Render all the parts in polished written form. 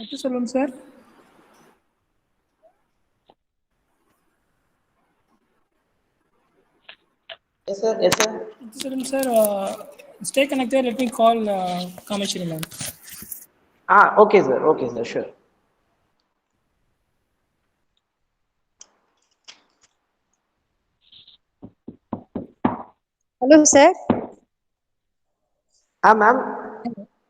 Muthuswaram sir. Yes sir, yes sir. Muthuswaram sir, stay connected. Let me call Kameshwari ma'am. Okay sir, sure. Hello, sir. Ma'am,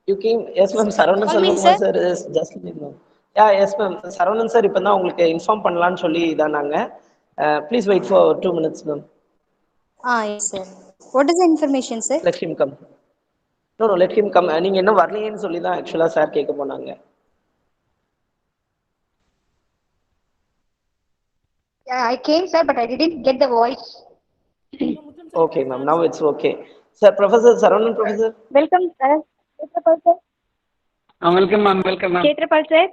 you came. Yes ma'am, Saravanan Selvam sir is just in. Yeah, yes ma'am, Saravanan sir இப்போ தான் உங்களுக்கு inform பண்ணலாம்னு சொல்லி இதானாங்க. Please wait for 2 minutes ma'am. Yes sir. What is the information, sir? Let him come. No, let him come. நீங்க என்ன வரலையேன்னு சொல்லி தான் ஆக்சுவலா சார் கேட்க போனாங்க. Yeah, I came, sir, but I didn't get the voice. Okay ma'am, now it's okay. Sir, Professor Saravanan Professor. Welcome, sir. K.Thrapal, sir. Welcome ma'am, welcome ma'am. K.Thrapal, sir.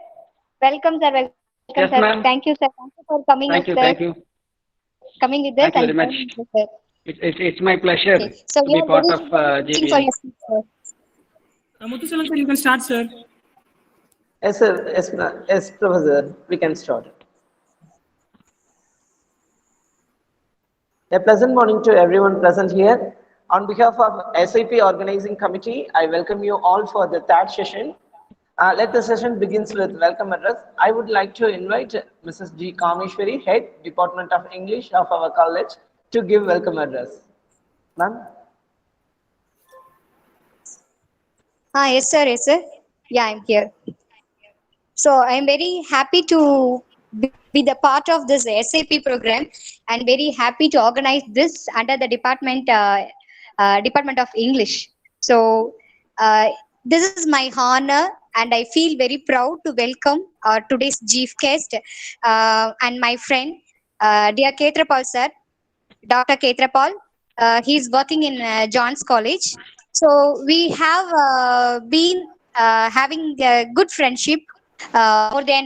Welcome, sir. Welcome, Yes, sir. ma'am. Thank you, sir. Thank you for coming, Thank you, sir. thank you. Coming with us. Thank you very much. Sir. It's my pleasure Okay. So to we be are part very of waiting for GVN. your speech, sir. Muthuswaram sir, you can start, sir. Yes sir, yes Professor, we can start. A pleasant morning to everyone present here. On behalf of SIP Organizing Committee, I welcome you all for the third session. Let the session begins with welcome address. I would like to invite Mrs. G. Kameshwari, Head, Department of English of our college, to give welcome address. Ma'am? Yes, sir. Yes, sir. Yeah, I'm here. So I'm very happy to be the part of this SAP program and very happy to organize this under the Department of English. So this is my honor and I feel very proud to welcome today's chief guest and my friend, dear K.Thrapal sir, Dr. K.Thrapal. He is working in John's College. So we have been having a good friendship more than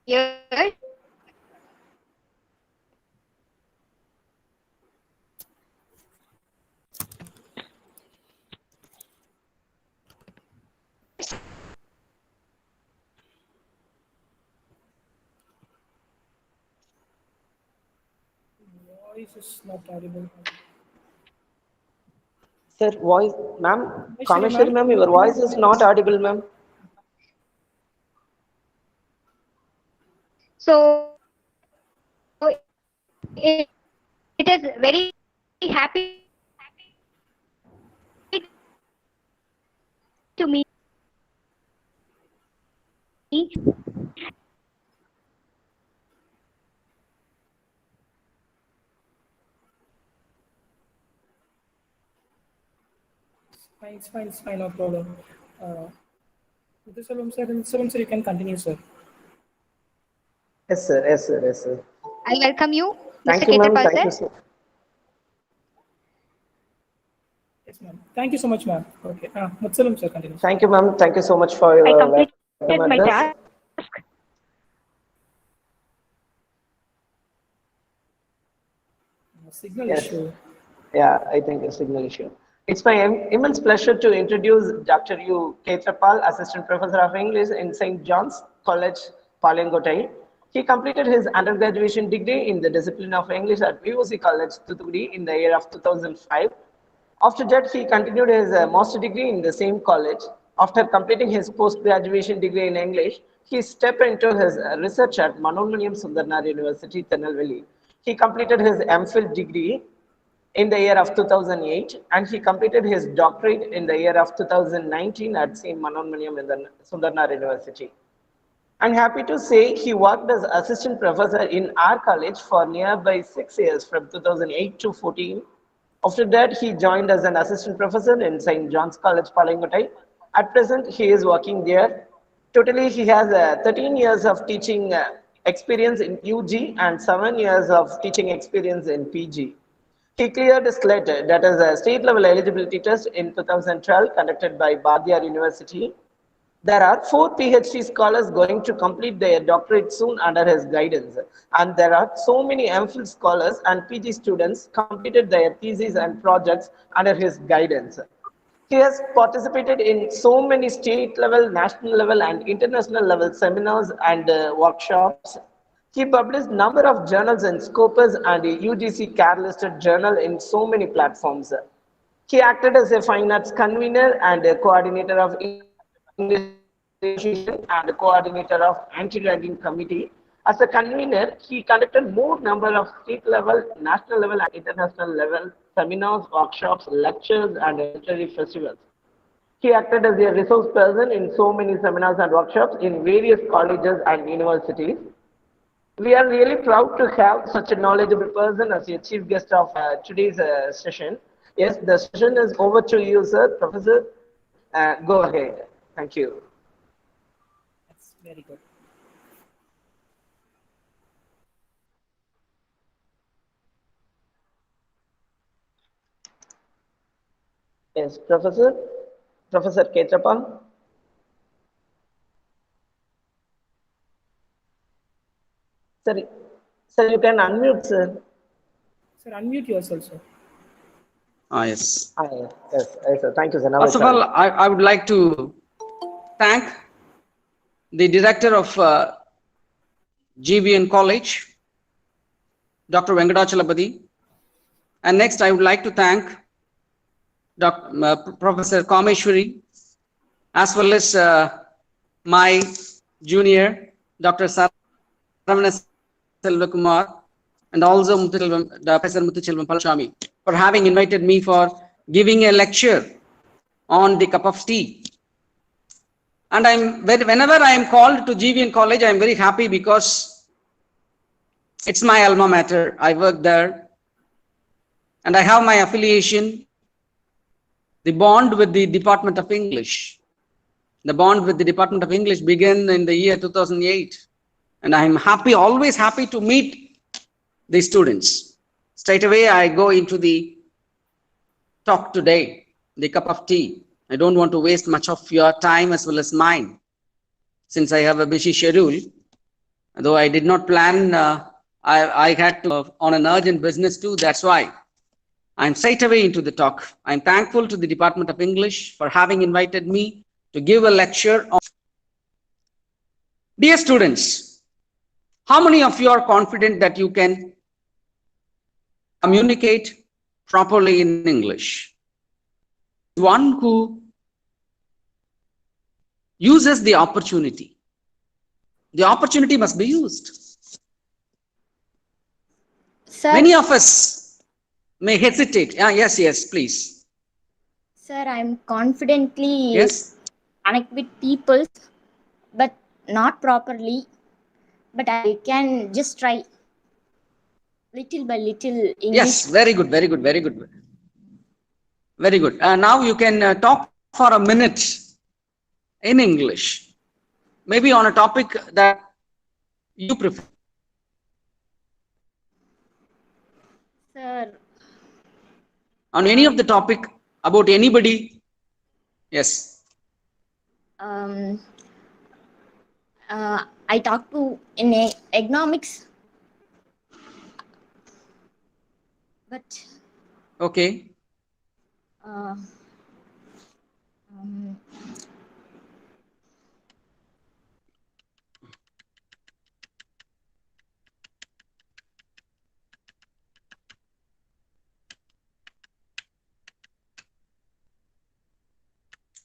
years. Voice is not audible. Sir, voice, ma'am, Kameshwari ma'am, your voice is not audible, ma'am. So it is very happy to meet It's fine, no problem. Muthuswaram sir, you can continue, sir. Yes, sir. I welcome you, Thank Mr. you, ma'am. K.Thrapal, Thank you, sir. sir. Yes, ma'am. Thank you so much, ma'am. Okay. Muthuswaram sir, continue. Thank you, ma'am. Thank you so much for your I completed welcome my address. task. Signal Yes. issue. Yeah, I think a signal issue. It's my immense pleasure to introduce Dr.U.KETHRAPAL, Assistant Professor of English in St. John's College, Palayamkottai. He completed his undergraduate degree in the discipline of English at VOC College, Thuthukudi in the year of 2005. After that, he continued his master degree in the same college. After completing his post-graduation degree in English, he stepped into his research at Manonmaniam Sundarnar University, Tirunelveli. He completed his MPhil degree in the year of 2008 and he completed his doctorate in the year of 2019 at St. Manonmaniam in the Sundarnar University. I'm happy to say he worked as assistant professor in our college for nearby 6 years from 2008 to 14. After that, he joined as an assistant professor in St. John's College, Palayamkottai. At present, he is working there. Totally, he has 13 years of teaching experience in UG and 7 years of teaching experience in PG. He cleared a SLET, that is a state level eligibility test in 2012 conducted by Bardiyar University. There are 4 PhD scholars going to complete their doctorate soon under his guidance. And there are so many MPhil scholars and PG students completed their theses and projects under his guidance. He has participated in so many state level, national level, and international level seminars and workshops. He published number of journals in Scopus and UGC CAR listed journal in so many platforms. He acted as a fine arts convener and a coordinator of English Association and a coordinator of anti-ragging committee. As a convener, he conducted more number of state level, national level, and international level seminars, workshops, lectures, and literary festivals. He acted as a resource person in so many seminars and workshops in various colleges and universities. We are really proud to have such a knowledgeable person as your chief guest of today's session. Yes, the session is over to you, sir. Professor, go ahead. Thank you. That's very good. Yes, Professor. Professor Khethrapal. Sir, you can unmute, sir. Sir, unmute yourself, sir. Yes. Yes, sir. Thank you, sir. Now First of all, I would like to thank the director of GVN College, Dr. Venkatachalapati. And next, I would like to thank Professor Kameshwari, as well as my junior, Dr. Saravana Selvakumar, and also Professor Muthuchelvam Palayamkottai for having invited me for giving a lecture on the cup of tea. And whenever I am called to GVN College, I am very happy because it's my alma mater. I work there and I have my affiliation, the bond with the Department of English. The bond with the Department of English began in the year 2008. And I am happy, always happy to meet the students. Straight away, I go into the talk today, the cup of tea. I don't want to waste much of your time as well as mine, since I have a busy schedule. Though I did not plan, I had to on an urgent business too. That's why I'm straight away into the talk. I'm thankful to the Department of English for having invited me to give a lecture on. Dear students, how many of you are confident that you can communicate properly in English? One who uses the opportunity. The opportunity must be used. Sir, Many of us may hesitate. Yes, please. sir, I'm confidently Yes. connect with people, but not properly. But I can just try little by little English. Yes, very good. Very good. Now you can talk for a minute in English, maybe on a topic that you prefer. Sir, On any of the topic about anybody. Yes. I talk to in economics, but Okay.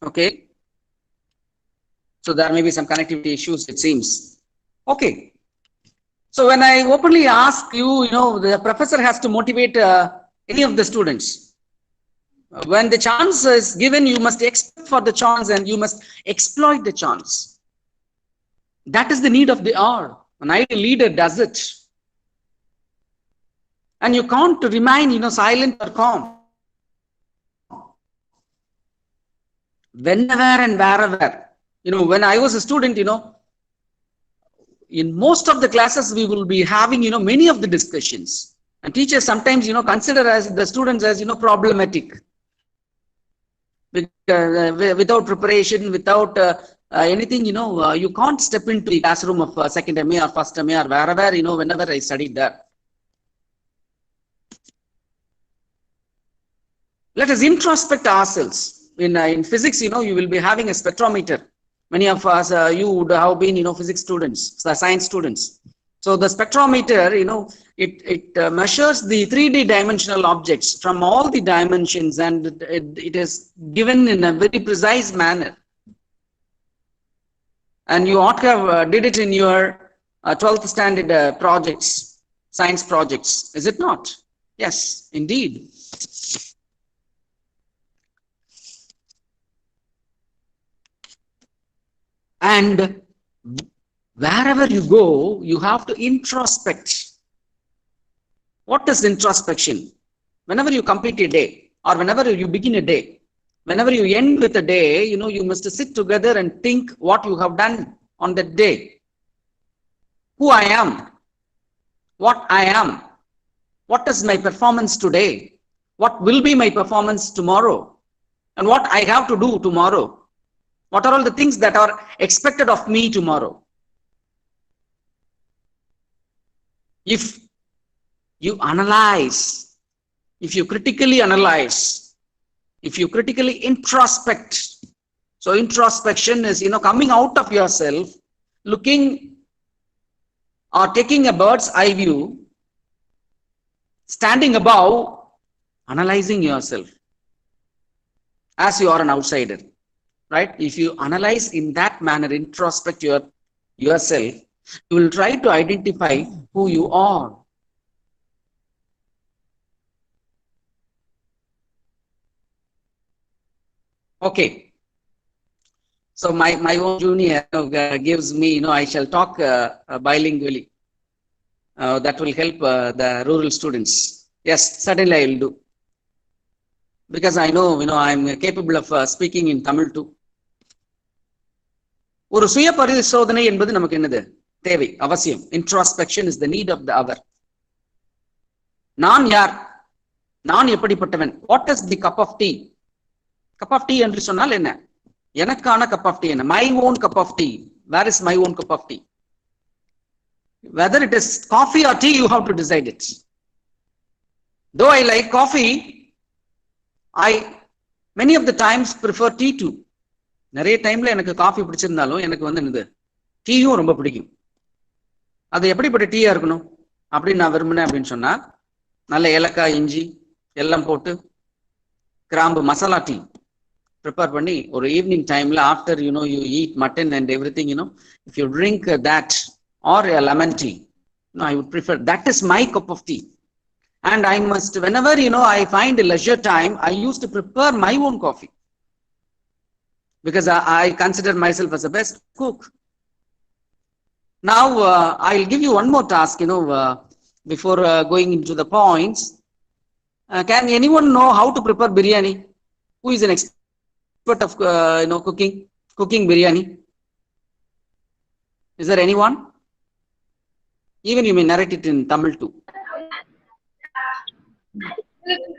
Okay. So there may be some connectivity issues, it seems. Okay. So when I openly ask you, the professor has to motivate any of the students. When the chance is given, you must expect for the chance and you must exploit the chance. That is the need of the hour. An ideal leader does it. And you can't remain, silent or calm. Whenever and wherever. When I was a student, in most of the classes, we will be having, many of the discussions. And teachers sometimes, consider as the students as, problematic. Without preparation, without anything, you can't step into the classroom of second MA or first MA or wherever, whenever I studied there. Let us introspect ourselves. In physics, you will be having a spectrometer. Many of us, you would have been, physics students, science students. So the spectrometer, it measures the 3D dimensional objects from all the dimensions, and it is given in a very precise manner. And you ought to have did it in your 12th standard projects, science projects, is it not? Yes, indeed. And wherever you go, you have to introspect. What is introspection? Whenever you complete a day, or whenever you begin a day, whenever you end with a day, you must sit together and think what you have done on that day. Who I am, what I am, what is my performance today, what will be my performance tomorrow, and what I have to do tomorrow. What are all the things that are expected of me tomorrow? If you analyze, if you critically analyze, if you critically introspect, so introspection is, coming out of yourself, looking or taking a bird's eye view, standing above, analyzing yourself as you are an outsider. Right? If you analyze in that manner, introspect yourself, you will try to identify who you are. Okay. So my own junior gives me, I shall talk bilingually. That will help the rural students. Yes, certainly I will do. Because I know, I'm capable of speaking in Tamil too. ஒரு சுய பரிசோதனை என்பது நமக்கு என்னது தேவை அவசியம். Introspection is the need of the hour. நான் யார், நான் எப்படிப்பட்டவன்? What is the cup of tea? Cup of tea என்று சொன்னால் என்ன? எனக்கான cup of tea என்ன? My own cup of tea. Where is my own cup of tea? Whether it is coffee or tea, you have to decide it. Though I like coffee, I many of the times prefer tea too. நிறைய டைம்ல எனக்கு coffee பிடிச்சிருந்தாலும் எனக்கு என்னது டீயும் ரொம்ப பிடிக்கும். அது எப்படிப்பட்ட டீயா இருக்கணும் அப்படின்னு நான் விரும்பினேன் அப்படின்னு சொன்னா, நல்ல ஏலக்காய், இஞ்சி எல்லாம் போட்டு கிராம்பு மசாலா டீ ப்ரிப்பேர் பண்ணி ஒரு ஈவினிங் டைம்ல after you eat mutton and every thing, if you drink that R a lemon tea, I would prefer. That is my cup of tea. And I must, whenever I find a leisure time, I used to prepare my own coffee. Because I consider myself as the best cook. Now, I'll give you one more task, before going into the points. Can anyone know how to prepare biryani? Who is an expert of, cooking biryani? Is there anyone? Even you may narrate it in Tamil too.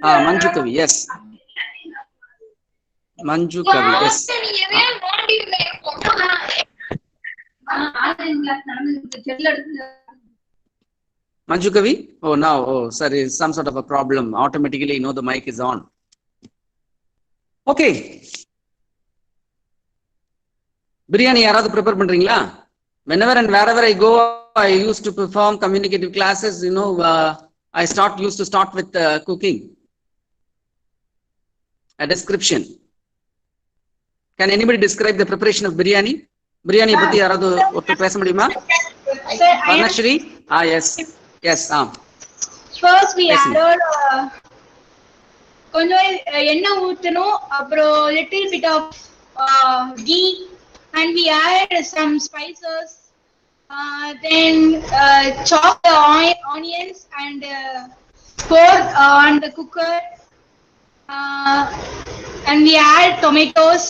Manju Kavi, yes. Manju Kavi, yes. Manju Kavi? Oh, now, sorry, some sort of a problem. Automatically, the mic is on. Okay. Biryani யாராவது prepare பண்றீங்களா? Whenever and wherever I go, I used to perform communicative classes. I used to start with cooking. A description. Can anybody describe the preparation of biryani? Biryani பத்தி யாராவது ஒருத்தர் பேச முடியுமா? Varnashri? Yes. Yes. First we added கொஞ்சம் எண்ணெய் ஊத்தணும், அப்புறம் little bit of ghee, and we add some spices. Then chop the onions and pour on the cooker. And we add tomatoes.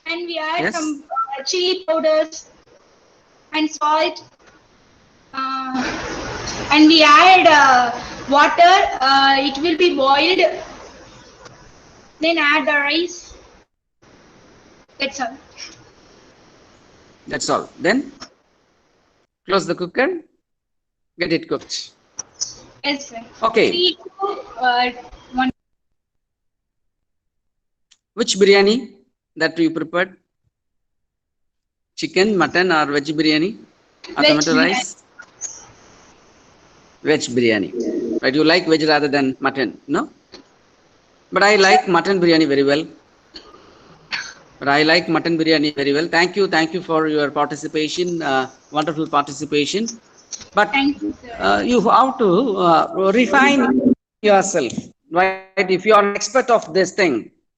And we add some chili powders and salt. And we add water. It will be boiled. Then add the rice. That's all. That's all. Then close the cooker, get it cooked. Yes, sir. Okay. 3, 2, 1. Which biryani that you prepared? Chicken, mutton, or veg biryani? Or Veg tomato biryani. rice? Veg biryani. Right? You like veg rather than mutton, no? But I like mutton biryani very well. Thank you for your participation. Wonderful participation. But Thank you, sir. you have to refine yourself, right? If you are an expert of this thing,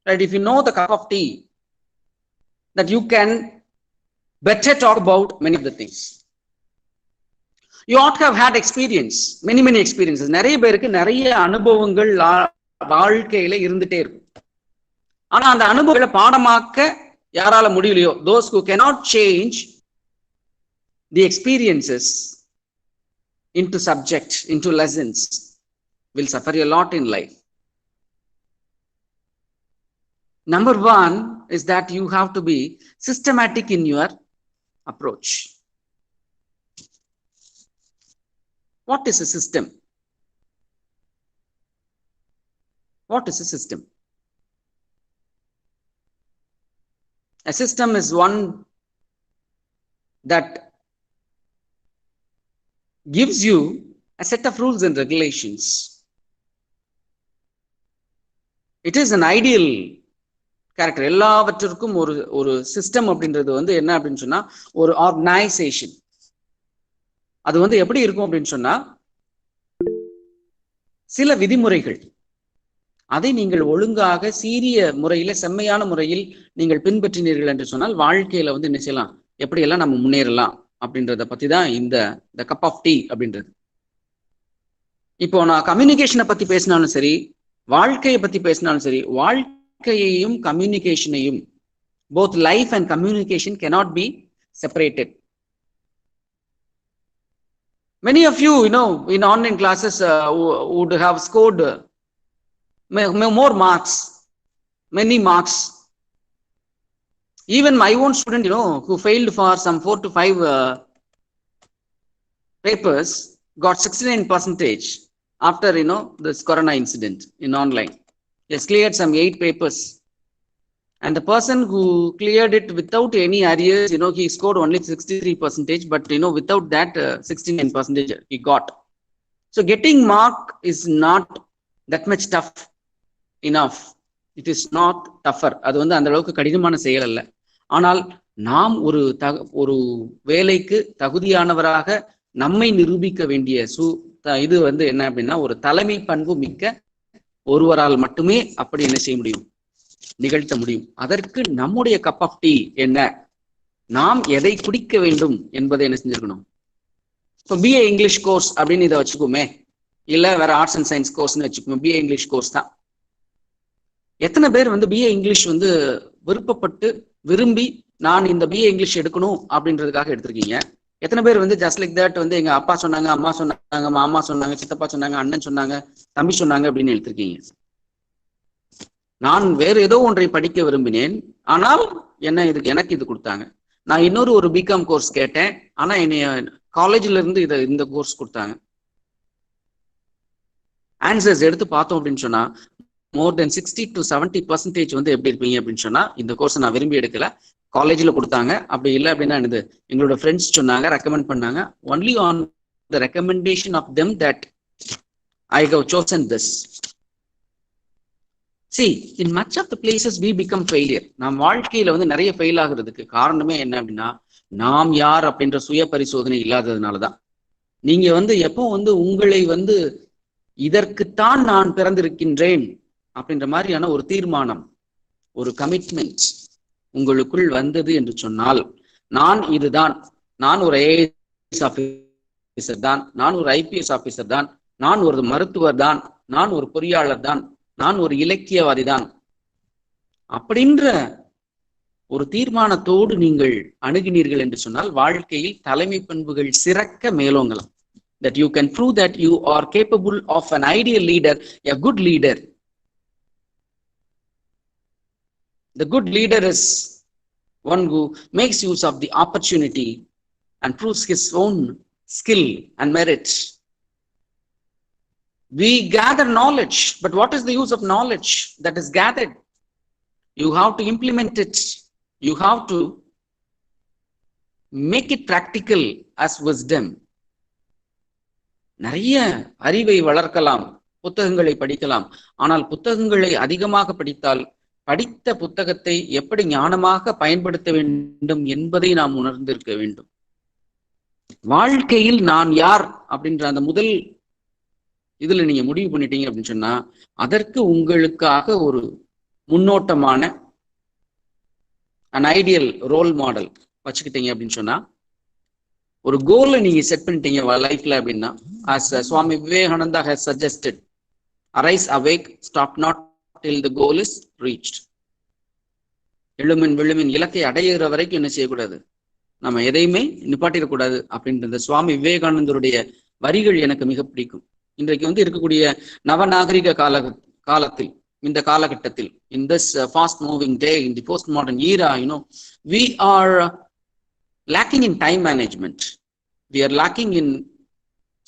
right? If you know the cup of tea, that you can better talk about many of the things. You ought to have had experience, many experiences. நிறைய பேருக்கு நிறைய அனுபவங்கள் வாழ்க்கையில இருந்துட்டே இருக்கும். ஆனா அந்த அனுபவங்களை பாடமாக்க யாரால முடியலையோ, those who cannot change the experiences into subject, into lessons, will suffer a lot in life. Number one is that you have to be systematic in your approach. What is a system? What is a system? A system is one that gives you a set of rules and regulations. It is an ideal character. எல்லாவற்றிற்கும் ஒரு system அப்படின்றது வந்து என்ன அப்படின்னு சொன்னா ஒரு organisation. அது வந்து எப்படி இருக்கும் அப்படின்னு சொன்னா சில விதிமுறைகள், அதை நீங்கள் ஒழுங்காக சீரிய முறையில செம்மையான முறையில் நீங்கள் பின்பற்றினீர்கள் என்று சொன்னால் வாழ்க்கையில வந்து என்ன செய்யலாம், எப்படியெல்லாம் நம்ம முன்னேறலாம் அப்படின்றத பத்தி தான் இந்த கப் ஆஃப் டீ அப்படின்றது. இப்போ நான் கம்யூனிகேஷனை பத்தி பேசினாலும் சரி, வாழ்க்கையை பத்தி பேசினாலும் சரி, வாழ்க்கையையும் கம்யூனிகேஷனையும், both life and communication cannot be separated. Many of you, in online classes would have scored more marks, many marks. Even my own student, who failed for some 4 to 5 papers, got 69% after, this corona incident in online. He has cleared some 8 papers. And the person who cleared it without any arrears, he scored only 63%, but, without that 69% he got. So getting mark is not that much tough enough. It is not tougher. அது வந்து அந்த அளவுக்கு கடினமான செயல் அல்ல. ஆனால் நாம் ஒரு வேலைக்கு தகுதியானவராக நம்மை நிரூபிக்க வேண்டிய இது வந்து என்ன அப்படின்னா ஒரு தலைமை பண்பு மிக்க ஒருவரால் மட்டுமே அப்படி என்ன செய்ய முடியும், நிகழ்த்த முடியும். அதற்கு நம்முடைய கப் ஆஃப் டீ என்ன, நாம் எதை குடிக்க வேண்டும் என்பதை என்ன செஞ்சிருக்கணும். இப்போ பிஏ இங்கிலீஷ் கோர்ஸ் அப்படின்னு இதை வச்சுக்கோமே, இல்ல வேற ஆர்ட்ஸ் அண்ட் சயின்ஸ் கோர்ஸ்னு வச்சுக்கோமே, பிஏ இங்கிலீஷ் கோர்ஸ் தான். எத்தனை பேர் வந்து பிஏ இங்கிலீஷ் வந்து விருப்பப்பட்டு விரும்பி நான் இந்த பிஏ இங்கிலீஷ் எடுக்கணும் அப்படின்றதுக்காக எடுத்திருக்கீங்க? எத்தனை பேர் வந்து ஜஸ்ட் லைக் தட் வந்து எங்க அப்பா சொன்னாங்க, அம்மா சொன்னாங்க, மாமா சொன்னாங்க, சித்தப்பா சொன்னாங்க, அண்ணன் சொன்னாங்க, தம்பி சொன்னாங்க அப்படின்னு எடுத்திருக்கீங்க? நான் வேறு ஏதோ ஒன்றை படிக்க விரும்பினேன், ஆனால் எனக்கு இது கொடுத்தாங்க. நான் இன்னொரு பிகாம் கோர்ஸ் கேட்டேன், ஆனா என்னைய காலேஜ்ல இருந்து இந்த கோர்ஸ் கொடுத்தாங்க. ஆன்சர்ஸ் எடுத்து பார்த்தோம் அப்படின்னு சொன்னா more than 60 to 70% வந்து எப்படி இருப்பீங்க அப்படின்னு சொன்னா, இந்த கோர்ஸ் நான் விரும்பி எடுக்கல, காலேஜ்ல கொடுத்தாங்க, அப்படி இல்லை அப்படின்னா என்னது எங்களோட ஃப்ரெண்ட்ஸ் சொன்னாங்க, ரெக்கமெண்ட் பண்ணாங்க. Only on the recommendation of them that I have chosen this. See, in much of the places we become failure. நாம் வாழ்க்கையில வந்து நிறைய ஃபெயில் ஆகுறதுக்கு காரணமே என்ன அப்படின்னா, நாம் யார் அப்படின்ற சுய பரிசோதனை இல்லாததுனாலதான். நீங்க வந்து எப்போ வந்து உங்களை வந்து இதற்குத்தான் நான் பிறந்திருக்கின்றேன் அப்படின்ற மாதிரியான ஒரு தீர்மானம், ஒரு கமிட்மெண்ட் உங்களுக்குள் வந்தது என்று சொன்னால், நான் இதுதான், நான் ஒரு ஐஏஎஸ் ஆபீசர் தான், நான் ஒரு ஐபிஎஸ் ஆபீசர் தான், நான் ஒரு மருத்துவர் தான், நான் ஒரு பொறியாளர் தான், நான் ஒரு இலக்கியவாதி தான் அப்படின்ற ஒரு தீர்மானத்தோடு நீங்கள் அணுகினீர்கள் என்று சொன்னால் வாழ்க்கையில் தலைமை பண்புகள் சிறக்க மேலோங்கலாம். That you can prove that you are capable of an ideal leader, a good leader. The good leader is one who makes use of the opportunity and proves his own skill and merit. We gather knowledge, but what is the use of knowledge that is gathered? You have to implement it. You have to make it practical as wisdom. நிறைய அறிவை வளர்க்கலாம், புத்தகங்களை படிக்கலாம். ஆனால் புத்தகங்களை அதிகமாக படித்தால் படித்த புத்தகத்தை எப்படி ஞானமாக பயன்படுத்த வேண்டும் என்பதை நாம் உணர்ந்திருக்க வேண்டும். வாழ்க்கையில் நான் யார் அப்படின்ற அந்த முதல் இதுல நீங்க முடிவு பண்ணிட்டீங்க அப்படின்னு சொன்னா, அதற்கு உங்களுக்காக ஒரு முன்னோட்டமான an ideal ரோல் மாடல் வச்சுக்கிட்டீங்க அப்படின்னு சொன்னா, ஒரு கோலை நீங்க செட் பண்ணிட்டீங்க லைஃப்ல அப்படின்னா, as Swami Vivekananda has suggested, arise awake, stop not till the goal is reached. எழுமின் விழுமின் இலக்கை அடையிற வரைக்கும் என்ன செய்யக்கூடாது, நம்ம எதையுமே நிப்பாட்டிடக்கூடாது அப்படின்ற சுவாமி விவேகானந்தருடைய வரிகள் எனக்கு மிக பிடிக்கும். இன்றைக்கு இருக்கக்கூடிய நவநாகரிக காலத்தில், இந்த காலகட்டத்தில், in this fast moving day, in the post modern era, we are lacking in time management. We are lacking in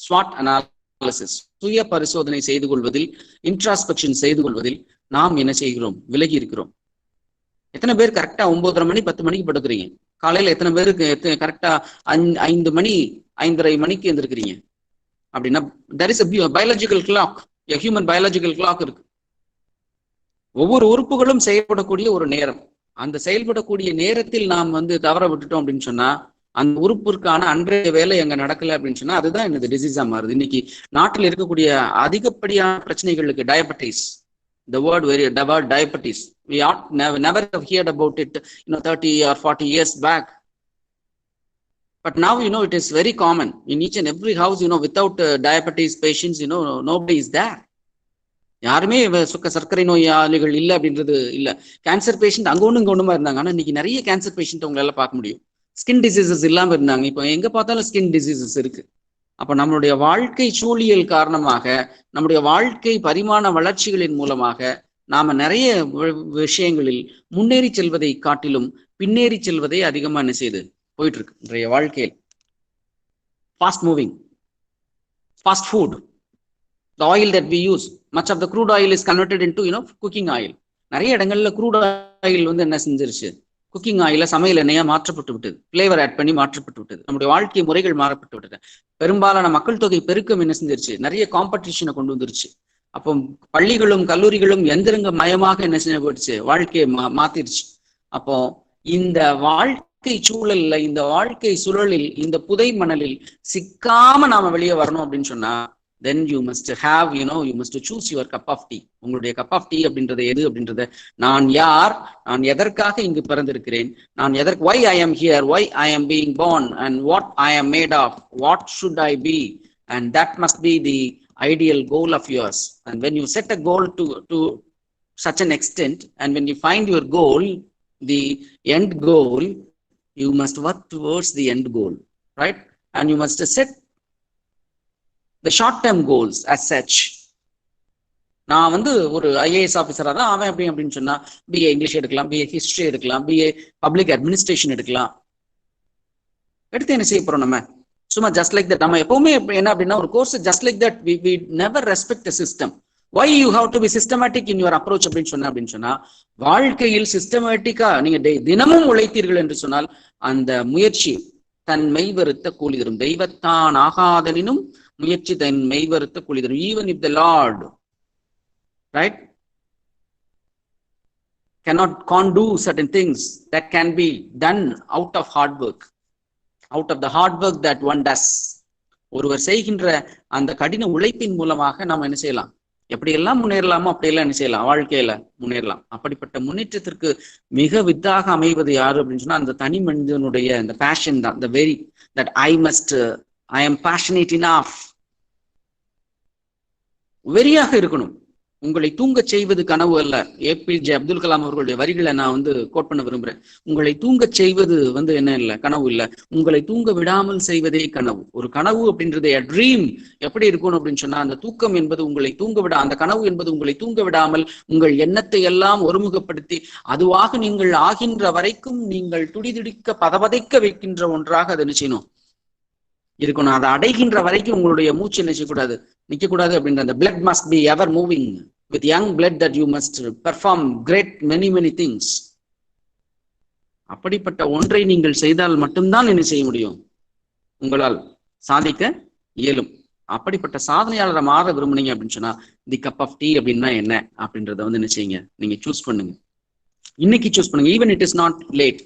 SWOT analysis. சுய பரிசோதனை செய்து கொள்வதில், இன்ட்ராஸ்பெக்ஷன் செய்து கொள்வதில் நாம் என்ன செய்கிறோம், விலகி இருக்கிறோம். எத்தனை பேர் கரெக்டா 9:30 மணி 10 மணிக்கு படுக்கிறீங்க? காலையில எத்தனை பேருக்கு கரெக்டா 5 மணி 5:30 மணிக்கு எழுந்திருக்கிறீங்க அப்படின்னா, there is a biological clock, a human biological clock இருக்கு. ஒவ்வொரு உறுப்புகளும் செயல்படக்கூடிய ஒரு நேரம். அந்த செயல்படக்கூடிய நேரத்தில் நாம் தவற விட்டுட்டோம் அப்படின்னு சொன்னா, அந்த உறுப்பிற்கான அன்றைய வேலை எங்க நடக்கல அப்படின்னு சொன்னா, அதுதான் என்னது டிசீஸா மாறுது. இன்னைக்கு நாட்டில் இருக்கக்கூடிய அதிகப்படியான பிரச்சனைகளுக்கு diabetes, the word diabetes, we ought never have heard about it 30 or 40 years back, but now it is very common in each and every house. Without diabetes patients, nobody is there. யாருமே சர்க்கரை நோயாளிகள் இல்லை அப்படின்றது இல்ல. Cancer patient அங்க ஒண்ணுமா இருந்தாங்க. ஆனா இன்னைக்கு நிறைய கேன்சர் பேஷண்ட் உங்களால பார்க்க முடியும். ஸ்கின் டிசீசஸ் இல்லாம இருந்தாங்க, இப்போ எங்க பார்த்தாலும் ஸ்கின் டிசீசஸ் இருக்கு. அப்ப நம்மளுடைய வாழ்க்கை சூழியல் காரணமாக, நம்முடைய வாழ்க்கை பரிமாண வளர்ச்சிகளின் மூலமாக நாம நிறைய விஷயங்களில் முன்னேறி செல்வதை காட்டிலும் பின்னேறி செல்வதை அதிகமா என்ன செய்யுது போயிட்டு இருக்கு இன்றைய வாழ்க்கையில். Fast moving, fast food, the oil that we use, much of the crude oil is converted into cooking oil. நிறைய இடங்கள்ல crude oil என்ன செஞ்சிருச்சு, குக்கிங் ஆயில சமையல் எண்ணெயா மாற்றப்பட்டு விட்டது, பிளேவர் ஆட் பண்ணி மாற்றப்பட்டு விட்டது. நம்முடைய வாழ்க்கை முறைகள் மாறப்பட்டு விட்டது. பெரும்பாலான மக்கள் தொகை பெருக்கம் என்ன செஞ்சிருச்சு, நிறைய காம்படிஷனை கொண்டு வந்துருச்சு. அப்போ பள்ளிகளும் கல்லூரிகளும் எந்திரங்க மயமாக என்ன செஞ்சு போயிடுச்சு, வாழ்க்கையை மாத்திருச்சு. அப்போ இந்த வாழ்க்கை சூழல்ல, இந்த வாழ்க்கை சூழலில், இந்த புதை மணலில் சிக்காம நாம வெளியே வரணும் அப்படின்னு சொன்னா, then you must have, you must choose your cup of tea. உங்களுடைய cup of tea அப்படின்றது எது அப்படின்றத, நான் யார், நான் எதற்காக இங்கு பிறந்திருக்கிறேன், நான் why I am here, why I am being born, and what I am made of, what should I be, and that must be the ideal goal of yours. And when you set a goal to such an extent, and when you find your goal, the end goal, you must work towards the end goal, right? And you must set the short term goals as such. நான் ஒரு IAS ஆஃபீஸரா தான் அவன் அப்படின்னு சொன்னா, BA English எடுக்கலாம், BA history எடுக்கலாம், BA public administration எடுக்கலாம். எடுத்து என்ன செய்ய போறோம் நம்ம, சும்மா ஜஸ்ட் லைக் தட். நம்ம எப்பவுமே என்ன அப்படின்னா, ஒரு course just like that, we never respect the system. Why you have to be systematic in your approach அப்படின்னு சொன்னா, வாழ்க்கையில் சிஸ்டமேட்டிக்கா நீங்க தினமும் உழைத்தீர்கள் என்று சொன்னால், அந்த முயற்சி தன் மெய்வருத்த கூலி தரும். தெய்வத்தான் ஆகாதனினும் முயற்சி தன் மெய்வருத்த கூலி தரும். Even if the Lord, right, can't do certain things that can be done out of hard work, out of the hard work that one does. ஒருவர் செய்கின்ற அந்த கடின உழைப்பின் மூலமாக நாம் என்ன செய்யலாம், எப்படியெல்லாம் முன்னேறலாமோ அப்படியெல்லாம் என்ன செய்யலாம், வாழ்க்கையில முன்னேறலாம். அப்படிப்பட்ட முன்னேற்றத்திற்கு மிக வித்தாக அமைவது யாரு அப்படின்னு சொன்னா, அந்த தனி மனிதனுடைய அந்த பேஷன் தான். the very that I am passionate enough, வெறியாக இருக்கணும். உங்களை தூங்கச் செய்வது கனவு அல்ல. APJ அப்துல் கலாம் அவர்களுடைய வரிகளை நான் கோட் பண்ண விரும்புறேன். உங்களை தூங்கச் செய்வது என்ன இல்லை, கனவு இல்லை. உங்களை தூங்க விடாமல் செய்வதே கனவு. ஒரு கனவு அப்படின்றது ட்ரீம் எப்படி இருக்கணும் அப்படின்னு சொன்னா, அந்த தூக்கம் என்பது உங்களை அந்த கனவு என்பது உங்களை தூங்க விடாமல் உங்கள் எண்ணத்தை எல்லாம் ஒருமுகப்படுத்தி அதுவாக நீங்கள் ஆகின்ற வரைக்கும் நீங்கள் துடிதுடிக்க பதபதைக்க வைக்கின்ற ஒன்றாக அதை நிச்சயணும் இருக்கணும். அதை அடைகின்ற வரைக்கும் உங்களுடைய மூச்சு நிச்சயக்கூடாது, நிற்கக்கூடாது அப்படின்ற அந்த blood must be ever moving with young blood that you must perform great many things. அப்படிப்பட்ட ஒன்றை நீங்கள் செய்தால் மட்டும்தான் என்ன செய்ய முடியும், உங்களால் சாதிக்க இயலும். அப்படிப்பட்ட சாதனையாளரை மாற விரும்புனீங்க அப்படின்னு சொன்னா தி கப் ஆஃப் டீ அப்படின்னா என்ன அப்படின்றத என்ன செய்யுங்க, நீங்க சூஸ் பண்ணுங்க. இன்னைக்கு சூஸ் பண்ணுங்க. Even it is not late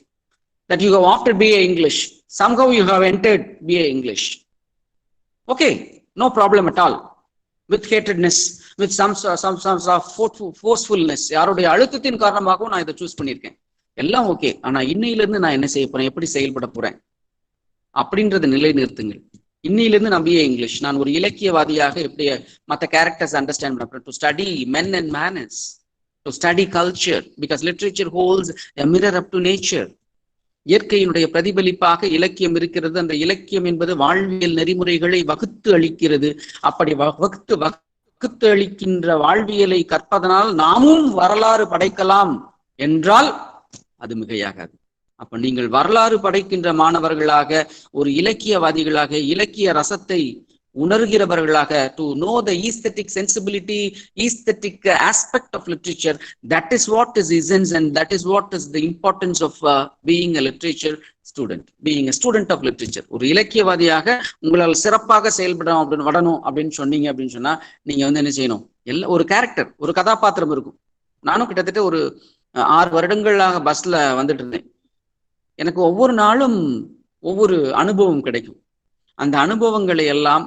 that you have opted BA English, somehow you have entered BA English. Okay, no problem at all. With hatredness, with some forcefulness, யாருடைய அழுத்தத்தின் காரணமாகவும் நான் இதை சூஸ் பண்ணியிருக்கேன், எல்லாம் ஓகே. ஆனா இன்னையிலிருந்து நான் என்ன செய்ய போறேன், எப்படி செயல்பட போறேன் அப்படின்றத நிலை நிறுத்துங்கள். இன்னையிலிருந்து நான் BA English, நான் ஒரு இலக்கியவாதியாக எப்படி மற்ற கேரக்டர்ஸ் அண்டர்ஸ்டாண்ட் பண்ண போறேன். To study men and manners, to study culture, because literature holds a mirror up to nature. இயற்கையினுடைய பிரதிபலிப்பாக இலக்கியம் இருக்கிறது. அந்த இலக்கியம் என்பது வாழ்வியல் நெறிமுறைகளை வகுத்து அளிக்கிறது. அப்படி வகுத்து அளிக்கின்ற வாழ்வியலை கற்பதனால் நாமும் வரலாறு படைக்கலாம் என்றால் அது மிகையாகாது. அப்ப நீங்கள் வரலாறு படைக்கின்ற மாணவர்களாக, ஒரு இலக்கியவாதிகளாக, இலக்கிய ரசத்தை உணர்கிறவர்களாக, to know the aesthetic sensibility, aesthetic aspect of literature, that is what is essence and that is what is the importance of being a literature student, being a student of literature. ஒரு இலக்கியவாதியாக உங்களால் சிறப்பாக வரணும் அப்படின்னு சொன்னீங்க அப்படின்னு சொன்னா நீங்க என்ன செய்யணும், ஒரு கேரக்டர், ஒரு கதாபாத்திரம் இருக்கும். நானும் கிட்டத்தட்ட ஒரு 6 வருடங்களாக பஸ்ல வந்துட்டு இருந்தேன். எனக்கு ஒவ்வொரு நாளும் ஒவ்வொரு அனுபவம் கிடைக்கும். அந்த அனுபவங்களை எல்லாம்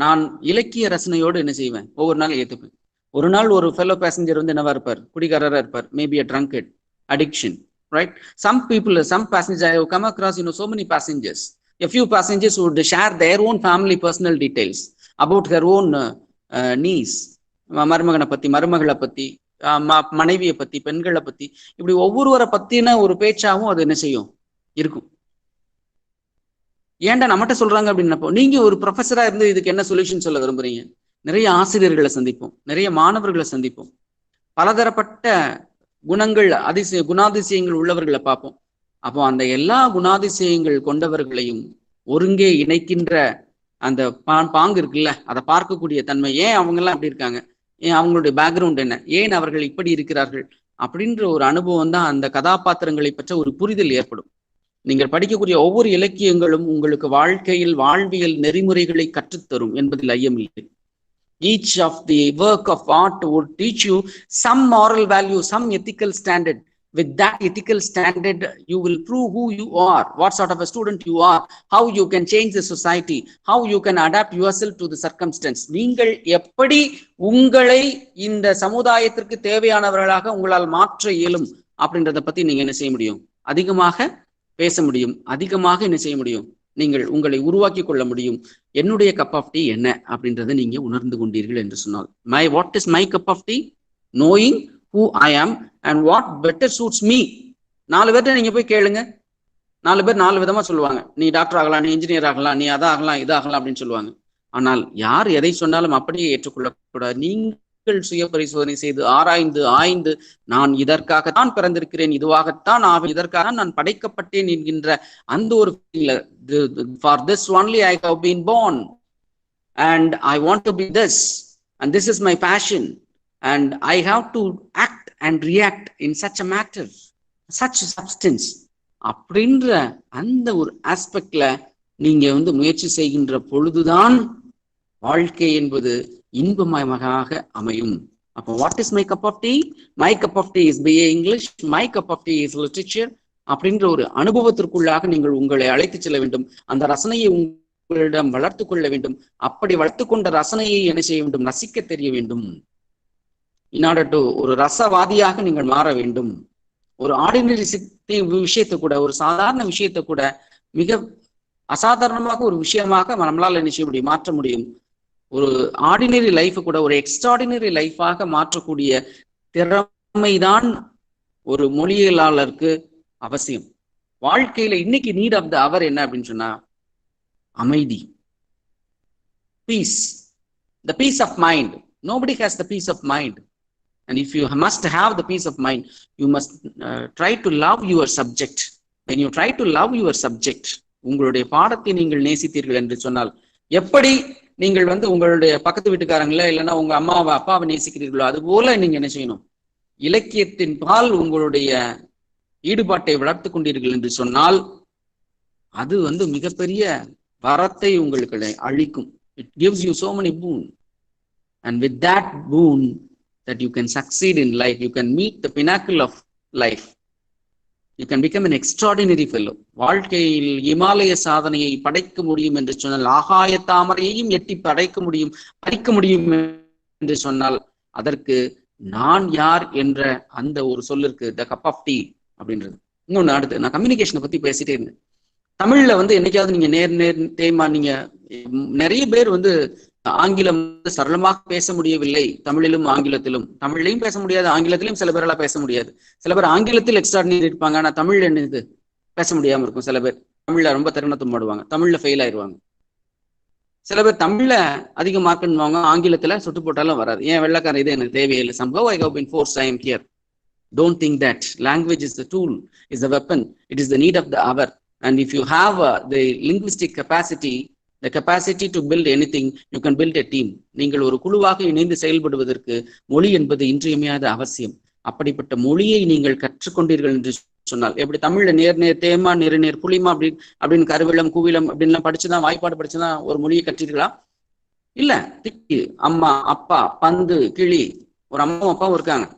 நான் இலக்கிய ரசனையோடு என்ன செய்வேன், ஒவ்வொரு நாள் ஏற்றுப்பேன். ஒரு நாள் ஒரு ஃபெல்லோ பேசஞ்சர் என்னவா இருப்பார், குடிகாரரா இருப்பார், maybe a drunkard, addiction, right? Some people, some passengers, I have come across so many passengers. A few passengers would share their own family personal details about their own niece, மருமகனை பத்தி, மருமகளை பத்தி, மனைவியை பத்தி, பெண்களை பத்தி, இப்படி ஒவ்வொருவரை பத்தின ஒரு பேச்சாவும் அது என்ன செய்யும் இருக்கும். ஏன்டா நம்மகிட்ட சொல்றாங்க அப்படின்னப்போ, நீங்க ஒரு ப்ரொஃபஸரா இருந்து இதுக்கு என்ன சொல்யூஷன் சொல்ல விரும்புறீங்க? நிறைய ஆசிரியர்களை சந்திப்போம், நிறைய மாணவர்களை சந்திப்போம், பலதரப்பட்ட குணங்கள், குணாதிசயங்கள் உள்ளவர்களை பார்ப்போம். அப்போ அந்த எல்லா குணாதிசயங்கள் கொண்டவர்களையும் ஒருங்கே இணைக்கின்ற அந்த பாங்கு இருக்குல்ல, அதை பார்க்கக்கூடிய தன்மை. ஏன் அவங்க எல்லாம் அப்படி இருக்காங்க, ஏன் அவங்களுடைய பேக்ரவுண்ட் என்ன, ஏன் அவர்கள் இப்படி இருக்கிறார்கள் அப்படின்ற ஒரு அனுபவம் தான் அந்த கதாபாத்திரங்களை பற்ற ஒரு புரிதல் ஏற்படும். நீங்கள் படிக்கக்கூடிய ஒவ்வொரு இலக்கியங்களும் உங்களுக்கு வாழ்க்கையில் வாழ்வியல் நெறிமுறைகளை கற்றுத்தரும் என்பதில் ஐயமில்லை. Each of the work of art would teach you some moral value, some ethical standard. With that ethical standard, you will prove who you are, what sort of a student you are, how you can change the society, how you can adapt yourself to the circumstance. நீங்கள் எப்படி உங்களை இந்த சமுதாயத்திற்கு தேவையானவர்களாக உங்களால் மாற்ற இயலும் அப்படின்றத பத்தி நீங்க என்ன செய்ய முடியும், அதிகமாக பேச முடியும், அதிகமாக என்ன செய்ய முடியும், நீங்கள் உங்களை உருவாக்கி கொள்ள முடியும். என்னுடைய கப் ஆஃப் டீ என்ன அப்படின்றத நீங்க உணர்ந்து கொண்டீர்கள் என்று சொன்னால், what is my cup of tea, knowing who I am and what better suits me. 4 பேர்ட்ட நீங்க போய் கேளுங்க, 4 பேர் 4 விதமா சொல்லுவாங்க. நீ டாக்டர் ஆகலாம், நீ இன்ஜினியர் ஆகலாம், நீ அதாகலாம், இதாகலாம் அப்படின்னு சொல்லுவாங்க. ஆனால் யார் எதை சொன்னாலும் அப்படியே ஏற்றுக்கொள்ளக்கூடாது. நீங்கள் சுய பரிசோதனை செய்து ஆய்ந்து நான் இதற்காகத்தான் பிறந்திருக்கிறேன், இதுவாகத்தான் இதற்காக நான் படைக்கப்பட்டேன் என்கின்ற அந்த ஒரு for this only I have been born and I want to be this and this is my passion and I have to act and react in such a matter, such a substance. அப்படின்ற அந்த ஒரு ஆஸ்பெக்ட்ல நீங்க முயற்சி செய்கின்ற பொழுதுதான் வாழ்க்கை என்பது இன்பமயமாக அமையும். அப்போ what is my cup of tea? My cup of tea is BA English, my cup of tea is literature. அப்படின்ற ஒரு அனுபவத்திற்குள்ளாக நீங்கள் உங்களை அழைத்து செல்ல வேண்டும். அந்த ரசனையை உங்களிடம் வளர்த்து கொள்ள வேண்டும். அப்படி வளர்த்து கொண்ட ரசனையை என்ன செய்ய வேண்டும், ரசிக்க தெரிய வேண்டும். in order to ஒரு ரசவாதியாக நீங்கள் மாற வேண்டும். ஒரு ஆர்டினரி விஷயத்தை கூட, ஒரு சாதாரண விஷயத்தை கூட மிக அசாதாரணமாக ஒரு விஷயமாக நம்மளால் என்ன செய்ய முடியும், மாற்ற முடியும். ஒரு ஆர்டினரி லைஃப் கூட ஒரு எக்ஸ்ட்ராடினரி லைஃபாக மாற்றக்கூடிய திறமைதான் ஒரு மொழியியலாளருக்கு அவசியம். வாழ்க்கையில இன்னைக்கு நீட் ஆஃப் த அவர் என்ன அப்படின்னு சொன்னா அமைதி, piece, the peace of mind. Nobody has the peace of mind. And if you must have the peace of mind, you must try to love your subject. When you try to love your subject, உங்களுடைய பாடத்தை நீங்கள் நேசித்தீர்கள் என்று சொன்னால், எப்படி நீங்கள் உங்களுடைய பக்கத்து வீட்டுக்காரங்கள இல்லைன்னா உங்க அம்மாவை அப்பாவை நேசிக்கிறீர்களோ அது போல நீங்க என்ன செய்யணும், இலக்கியத்தின் பால் உங்களுடைய ஈடுபாட்டை வளர்த்து கொண்டீர்கள் என்று சொன்னால் அது மிகப்பெரிய வரத்தை உங்களுக்கு அளிக்கும். It gives you so many boon, and with that boon that you can succeed in life, you can meet the pinnacle of life, you can become an extraordinary fellow. வாழ்க்கையில் இமாலய சாதனையை படைக்க முடியும் என்று சொன்னால், ஆகாய தாமரையையும் எட்டி பறிக்க முடியும் என்று சொன்னால், அதற்கு நான் யார் என்ற அந்த ஒரு சொல்லிருக்கு, த கப் ஆஃப் டீ அப்படின்றது. இன்னொன்னு அடுத்து நான் கம்யூனிகேஷனை பத்தி பேசிட்டே இருந்தேன். தமிழ்ல என்னைக்காவது நீங்க தேய்மா நீங்க நிறைய பேர் ஆங்கிலம் சரளமாக பேச முடியவில்லை, தமிழிலும் ஆங்கிலத்திலும், தமிழ்லையும் பேச முடியாது, ஆங்கிலத்திலும் சில பேரெல்லாம் பேச முடியாது. சில பேர் ஆங்கிலத்தில் எக்ஸ்ட்ராடினரி இருப்பாங்க, ஆனா தமிழ்ல என்னது பேச முடியாம இருக்கும். சில பேர் தமிழ்ல ரொம்ப திறனத்தும் பாடுவாங்க, தமிழ்ல ஃபெயில் ஆயிடுவாங்க. சில பேர் தமிழ்ல அதிக மார்க்குவாங்க, ஆங்கிலத்துல சுட்டு போட்டாலும் வராது. ஏன் வெள்ளக்காரன் இது எனக்கு தேவையில்லை, somehow I have been forced, I am here. Don't think that. Language is the tool, is the weapon, it is the need of the hour. And if you have the linguistic capacity, the capacity to build anything, you can build a team. நீங்கள் ஒரு குழுவாக இணைந்து செயல்படுவதற்கு மொழி என்பது இன்றியமையாத அவசியம். அப்படிப்பட்ட மொழியை நீங்கள் கற்றுக்கொண்டீர்கள் என்று சொன்னால், எப்படி தமிழ்ல நேர் தேமா நேர் புளிமா அப்படின்னு கருவிலம் கூவிலம் அப்படின்லாம் படிச்சுதான், வாய்ப்பாடு படிச்சுதான் ஒரு மொழியை கற்றீர்களா? இல்ல. திக்கு, அம்மா, அப்பா, பந்து, கிளி. ஒரு அம்மாவும் அப்பாவும் இருக்காங்க.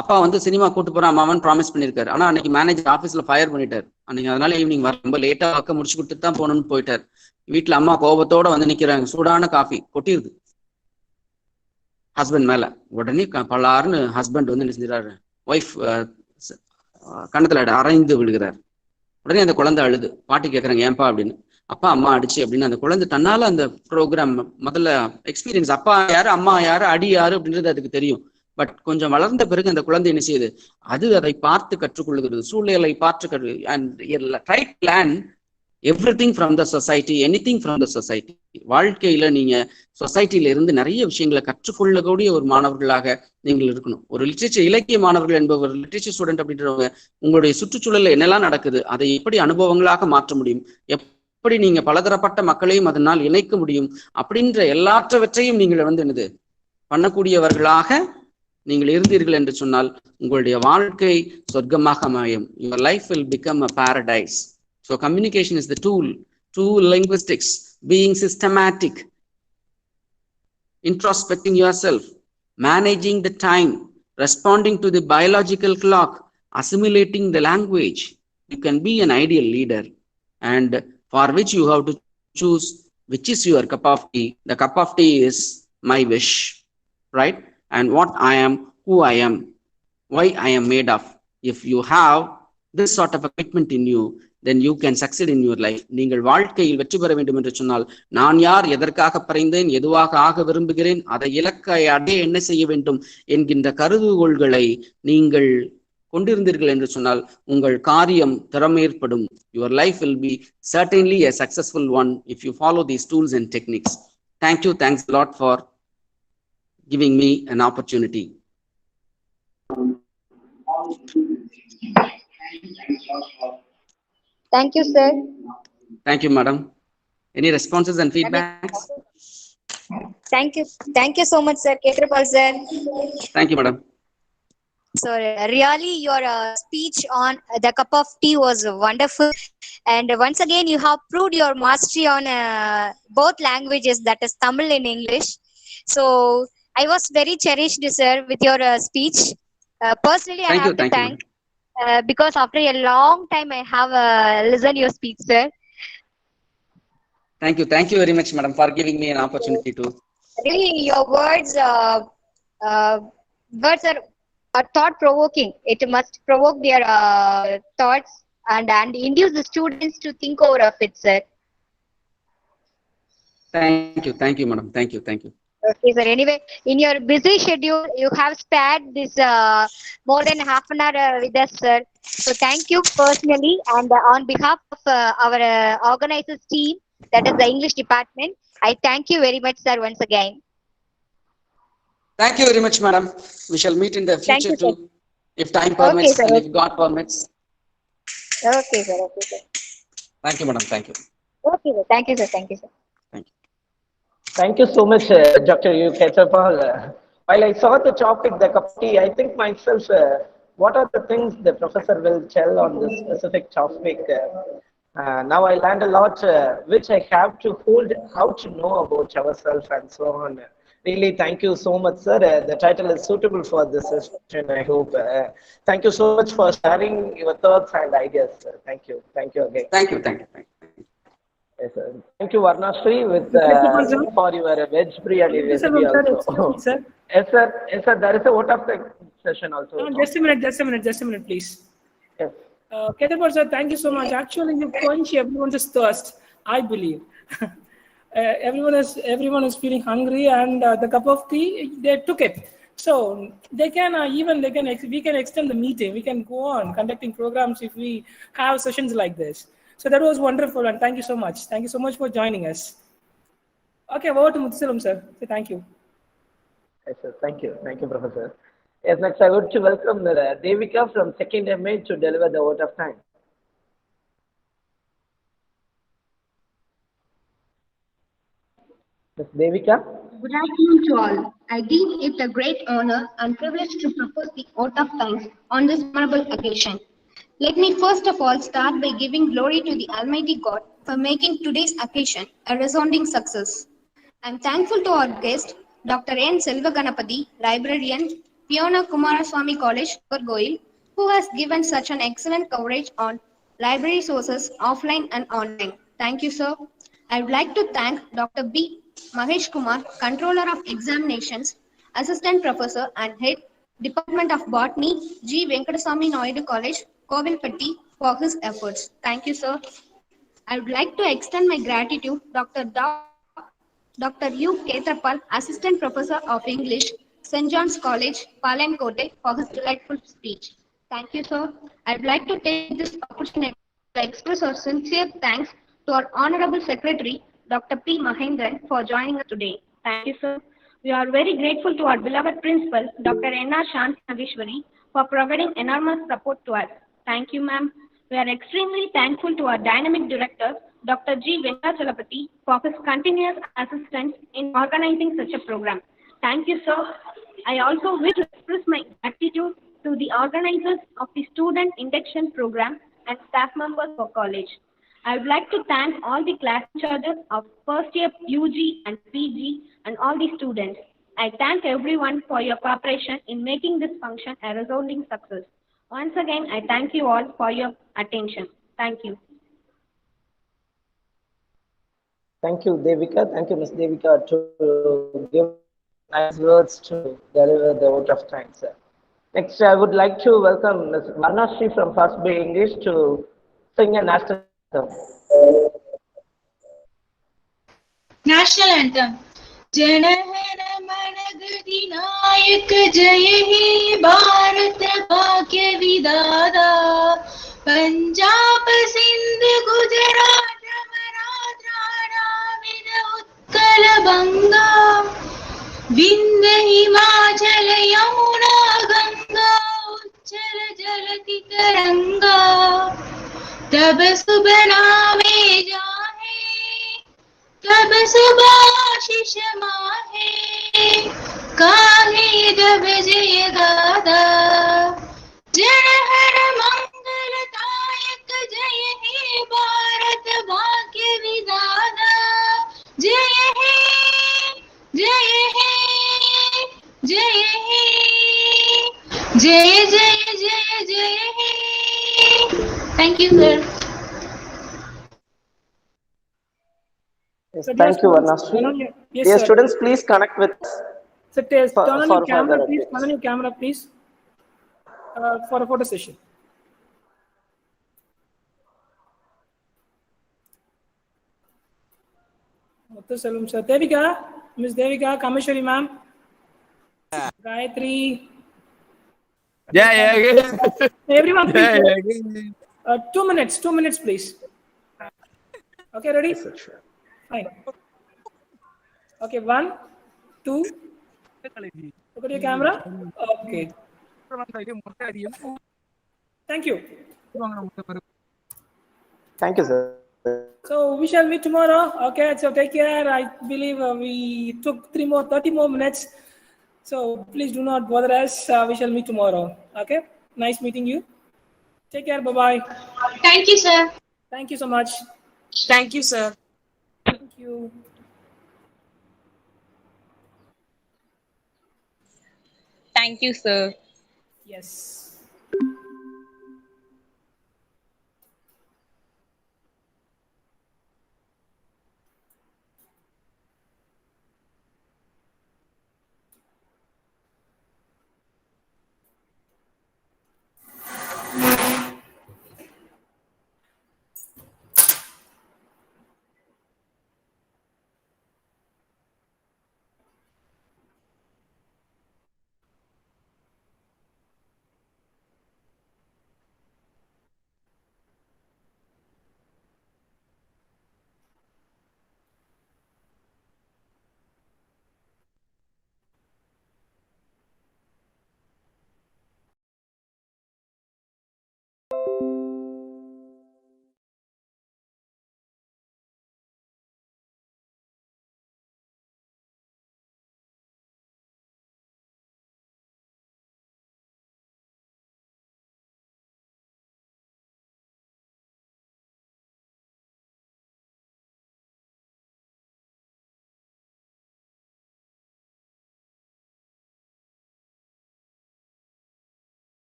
அப்பா சினிமா கூட்டு போறான் அம்மாவன் ப்ராமிஸ் பண்ணிருக்காரு, ஆனா அன்னைக்கு மேனேஜர் ஆபீஸ்ல ஃபயர் பண்ணிட்டாரு அன்னைக்கு. அதனால ஈவினிங் ரொம்ப லேட்டா ஒர்க்க முடிச்சு கொடுத்துட்டு தான் போகணும்னு போயிட்டாரு. வீட்டுல அம்மா கோபத்தோட நிக்கிறாங்க, சூடான காஃபி கொட்டிருது ஹஸ்பண்ட் மேல. உடனே பலாருன்னு ஹஸ்பண்ட் என்ன செஞ்சாரு, ஒய்ஃப் கண்ணத்துல அரைந்து விழுகிறார். உடனே அந்த குழந்தை அழுது, பாட்டி கேட்கறாங்க ஏன்பா அப்படின்னு. அப்பா அம்மா அடிச்சு அப்படின்னு. அந்த குழந்தை தன்னால அந்த ப்ரோக்ராம் முதல்ல எக்ஸ்பீரியன்ஸ், அப்பா யாரு அம்மா யாரு அடி யாரு அப்படின்றது அதுக்கு தெரியும். பட் கொஞ்சம் வளர்ந்த பிறகு அந்த குழந்தை என்ன செய்யுது, அதை பார்த்து கற்றுக்கொள்ளுகிறது, சூழ்நிலை பார்த்து try to learn everything from the society, anything from the society. வாழ்க்கையில நீங்க சொசைட்டில இருந்து நிறைய விஷயங்களை கற்றுக்கொள்ளக்கூடிய ஒரு மாணவர்களாக நீங்கள் இருக்கணும். ஒரு லிட்ரேச்சர் இலக்கிய மாணவர்கள் என்பவர், லிட்ரேச்சர் ஸ்டூடெண்ட் அப்படின்றவங்க, உங்களுடைய சுற்றுச்சூழல்ல என்னெல்லாம் நடக்குது அதை எப்படி அனுபவங்களாக மாற்ற முடியும், எப்படி நீங்க பலதரப்பட்ட மக்களையும் அதனால் இணைக்க முடியும் அப்படின்ற எல்லாற்றவற்றையும் நீங்கள் என்னது பண்ணக்கூடியவர்களாக நீங்கள் இருந்தீர்கள் என்று சொன்னால் உங்களுடைய வாழ்க்கை சொர்க்கமாக அமையும். Your life will become a paradise. So communication is the tool, true linguistics, being systematic, introspecting yourself, managing the time, responding to the biological clock, assimilating the language. You can be an ideal leader, and for which you have to choose which is your cup of tea. The cup of tea is my wish, right? And what I am, who I am, why I am made of. If you have this sort of a commitment in you, then you can succeed in your life. நீங்கள் வாழ்க்கையில் வெற்றி பெற வேண்டும் என்று சொன்னால், நான் யார், எதற்காக பிறந்தேன், எதுவாக ஆக விரும்புகிறேன், அதை இலக்கை அடைய என்ன செய்ய வேண்டும் என்கின்ற கருதுகோள்களை நீங்கள் கொண்டிருந்தீர்கள் என்று சொன்னால் உங்கள் காரியம் திறமையேற்படும். Your life will be certainly a successful one if you follow these tools and techniques. Thank you. Thanks a lot for giving me an opportunity. Thank you, sir. Thank you, madam. Any responses and feedbacks? Thank you so much, sir. Kethrapal sir. Thank you, madam. So really your speech on the cup of tea was wonderful, and once again you have proved your mastery on both languages, that is Tamil and English. So I was very cherished, sir, with your speech. Personally, I have to thank because after a long time I have listened your speech, sir. Thank you very much, madam, for giving me an opportunity to. Really, your words are thought-provoking. It must provoke their thoughts and induce the students to think over of it, sir. Thank you, madam. Thank you. Okay, sir. Anyway, in your busy schedule, you have spared this more than half an hour with us, sir. So thank you personally, and on behalf of our organizers team, that is the English department, I thank you very much, sir, once again. Thank you very much, madam. We shall meet in the Thank future you, sir. too, if time Okay, permits sir. and if Okay, God permits. okay, sir. Okay, sir. Thank you, madam. Thank you. Okay, sir. Thank you, sir. Thank you, sir. Thank you. Thank you so much, Dr.U.KETHRAPAL. While I saw the topic, the cup of tea, I think myself, what are the things the professor will tell on this specific topic? Now I learned a lot, which I have to hold, how to know about ourselves and so on. Really, thank you so much, sir. The title is suitable for this session, I hope. Thank you so much for sharing your thoughts and ideas, sir. Thank you. Thank you again. Thank you. Yes, sir. Thank you, Varnashri, with Principal, sir. for your veg biryani recipe Principal, sir, also. excuse me, sir. Yes, sir. Yes, sir. There is a vote of the session also. No? Just a minute, please. Yes. Kethapal, sir, thank you so much. Actually, you quench everyone's thirst, I believe. Everyone is feeling hungry, and the cup of tea, they took it. So we can extend the meeting. We can go on conducting programs if we have sessions like this. So that was wonderful, and thank you so much. Thank you so much for joining us. Okay, over to Muthuselam, sir. So thank you. Yes, sir. Thank you. Thank you, Professor. Yes, next I would to welcome Devika from 2nd MA to deliver the vote of time. Ms. Devika? Good afternoon to all. I deem it a great honor and privilege to propose the vote of thanks on this memorable occasion. Let me first of all start by giving glory to the Almighty God for making today's occasion a resounding success. I am thankful to our guest, Dr. N. Selvaganapathy, librarian, Fiona Kumaraswamy College, Nagargoil, who has given such an excellent coverage on library sources offline and online. Thank you, sir. I would like to thank Dr. B. Mahesh Kumar, Controller of Examinations, Assistant Professor and Head, Department of Botany, G.Venkataswamy College, Kovilpatti, for his efforts. Thank you, sir. I would like to extend my gratitude Dr.U.KETHRAPAL, Assistant Professor of English, St. John's College, Palayamkottai, for his delightful speech. Thank you, sir. I would like to take this opportunity to express our sincere thanks to our Honorable Secretary, Dr. P. Mahendran, for joining us today. Thank you, sir. We are very grateful to our beloved Principal, Dr. N.R. Shanti Nageshwari, for providing enormous support to us. Thank you, ma'am. We are extremely thankful to our dynamic director, Dr. G.Venkataswamy, for his continuous assistance in organizing such a program. Thank you, sir. I also wish to express my gratitude to the organizers of the Student Induction Program and staff members for college. I would like to thank all the class charges of first year UG and PG and all the students. I thank everyone for your cooperation in making this function a resounding success. Once again, I thank you all for your attention. Thank you. Thank you, Devika. Thank you, Ms. Devika, to give nice words to deliver the vote of time, sir. Next, I would like to welcome Ms. Varnashri from First Bay English to sing a national anthem. National anthem. जनगण मन गणनायक जय हे भारत भाग्य विधाता पंजाब सिंध गुजरात मराठा उत्कल बंगा विंध्य हिमाचल यमुना गंगा उच्चल जलति तरंगा तब शुभ नामे जाहे तब सुभाशिष माहे काहे जब जय गादा जनहर मंगलदायक जय हे भारत भाग्य विधाता जय हे जय हे जय हे जय जय जय जय हे thank you sir Yes, So, thank you, students, Varnashri. yes, Dear sir. students, please connect with us So, turn on your camera, please. updates. Turn on your camera, please, for a photo session. Muthuselvam sir. Devika, Miss Devika, Kameshwari ma'am, Gayatri. Everyone, please. 2 minutes. 2 minutes, please. Okay, ready? Yes, sir, sure. Fine. Okay, 1, 2. Look at your camera. Okay. Thank you. Thank you, sir. So we shall meet tomorrow. Okay, so take care. I believe we took 30 more minutes. So please do not bother us. We shall meet tomorrow. Okay. Nice meeting you. Take care. Bye-bye. Thank you, sir. Thank you so much. Thank you, sir. Thank you. Thank you, sir. Yes.